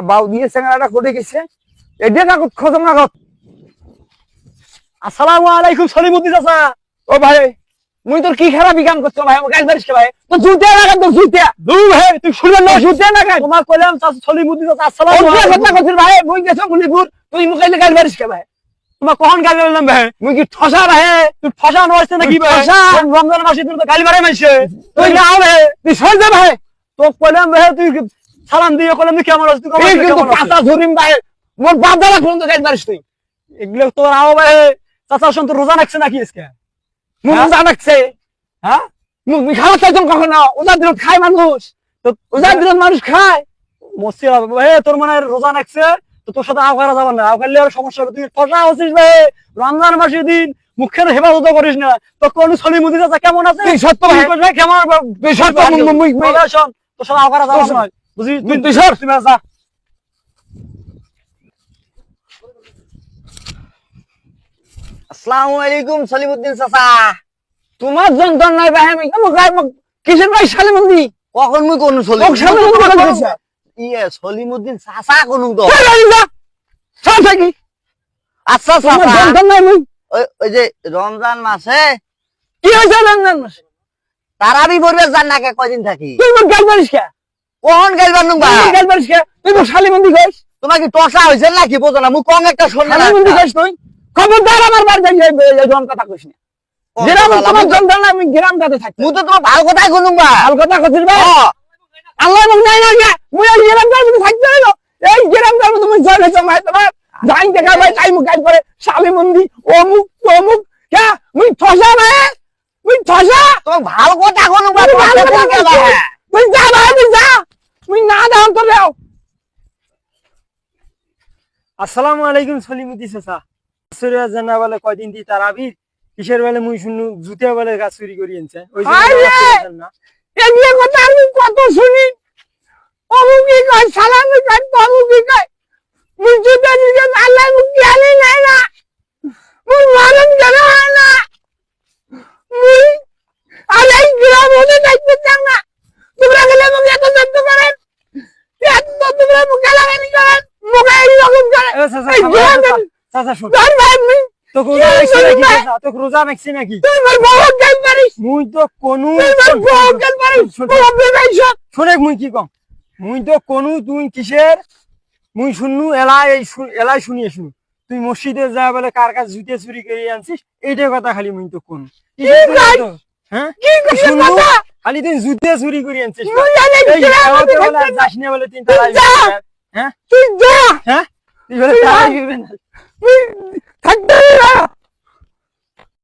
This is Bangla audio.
বাউ দিয়ে চেঙ্গাটা কোটে গেছে এডে কাগজ খোঁজ কাগজ। আসসালামু আলাইকুম সলিমুদ্দিন চাচা। ও ভাই মুই তোর কি খারাপ কাম করছো ভাই? আমাকে গাল মারিস কে ভাই? তো জুতিয়া লাগাম, তো জুতিয়া দূর ভাই তুই শুনবেন না? জুতিয়া লাগাম। তোমার কইলাম চাচা সলিমুদ্দিন চাচা আসসালামু ওর আলাইকুম। কথা করছিস ভাই? মুই গেছো মুলিপুর, তুই মুখে গাল মারিস কে ভাই? তোমার কখন গালি বললাম ভাই? মুই কি ঠসা ভাই? তুই ফসা নইছে নাকি ভাই? ঠসা। রমজান মাসে তুমি তো গালি মারে মাইছে। তুই না হবে, তুই সর যা ভাই। তো কইলাম ভাই তুই সালাম দিয়ে কইলাম তুই কেমন আছিস? তুই তুই কিন্তু কেমন আছিস? পাতা ধরিম ভাই, মোর বাপ দাদা পর্যন্ত গাল মারিস তুই। এগুলো তোর আও ভাই চাচা শুন তো রোজা রাখছে নাকি আজকে? মুখ হ্যাঁ? জানাচ্ছে হ্যাঁ মুখ খাওয়া চাইতাম কখনো? ওজার দিনত খায় মানুষ, তো ওজার দিনত মানুষ খায়। মসি ভাই তোর মানে রোজা রাখছে তো তোর সাথে আও করা যাবে না। আও করলে আর সমস্যা হবে। তুই ফসা হচ্ছিস ভাই রমজান মাসের দিন মুখের হেফাজত করিস না। তো কোন সলিমুদ্দিন চাচা কেমন আছে? তুই সত্য ভাই। তুই কইস ভাই কেমন তুই সত্য শোন তোর সাথে আও করা যাবে না বুঝি তুই সর। তুমি যা। আসসালামু আলাইকুম সলিমুদ্দিন চাচা। তোমার যন্ত্রণায় ভাই আমি কিসের ভাই সালিমন্দি কখন মুই কোন ওক সালিমন্দি কথা বলছিস? ইয়ে সলিমুদ্দিন চাচা কোন তো। সর থাকি আচ্ছা তোমার চাচা যন্ত্রণায় মুই ওই যে রমজান মাসে কি হয়েছে রমজান মাসে? তারাবি পড়বে জান নাকে কয়দিন থাকি? তুই মোর গাল মারিস কে? কখন গেলবার নুবা? তুই গাল মারিস কে? তুই মোর সালিমন্দি কইস? তোমার কি টসা হইছে নাকি বোঝো না? মুই কম একটা শুনলে না। সালিমন্দি কইস তুই? খবরদার আমার বাড়ি যাই এরকম কথা কইস না। যেরকম তোমার যন্ত্রণা আমি গ্রাম কাতে থাকি। মুই তো তোমার ভালো কথাই কইনুবা। ভালো কথা কইছিস ভাই? আল্লাহ মুখ নাই না কে? মুই এই গ্রাম কাতে থাকতে হইলো। এই গ্রাম কাতে তুমি জলে জমাই তোমার যাই দেখা ভাই তাই মুখ গাল করে সালিমন্দি অমুক তমুক কে? মুই ঠসা ভাই, মুই ঠসা। তোমার ভালো কথা কইনুবা। তুই ভালো কথা কইছিস? তুই যা ভাই, তুই যা। তুই না দাও তো দাও। আসসালামু আলাইকুম সলিমুদ্দিন চাচা। সরিয়া জানা বলে কয়দিন দি তারাবি কিসের বেলে মুই শুনু জুতিয়া বলে গাছ চুরি করি আনছে ওই আরে! এগুলো কথা আমি কত শুনি। অমুকি কয় সালামি কয় তমুকি কয়। মুই জুতা দিকে আল্লাহ মুখ জ্ঞানী নাই না। মুই মানব জ্ঞান হয় না। মুই আর এই গ্রাম হতে দেখতে চাও না। তোমরা গেলে মুখ এত দেখতে পারেন। এত তোমরা মুখে লাগানি করেন। মুখে এইরকম করে। এই গ্রামে চাচা শুন ধর ভাই মুই। তোকে রোজা রাখছি নাকি চাচা? তোকে রোজা রাখছি নাকি? তুই আমার বউ গাল মারিস। মুই তো কোনো তুই আমার বউ গাল মারিস। বউ বেবাইছ। শোনে মুই কি কম মুই তো কোনো তুই কিসের মুই শুনু এলাই শুনিয়ে শুনু তুই মসজিদে যা বলে কার কাছে জুতে চুরি করে আনছিস এইটার কথা খালি মুই তো কোন কই? হ্যাঁ কি কইছিস শুনু কথা? খালি তুই জুতে চুরি করে আনছিস মুই জানি এই গ্রামে এলাকাতে বলে থাকতে না। যাস না বলে তিন তারা যা। হ্যাঁ তুই যা। হ্যাঁ তুই বলে তুই তারা যা। দিবে না তুই থাকতে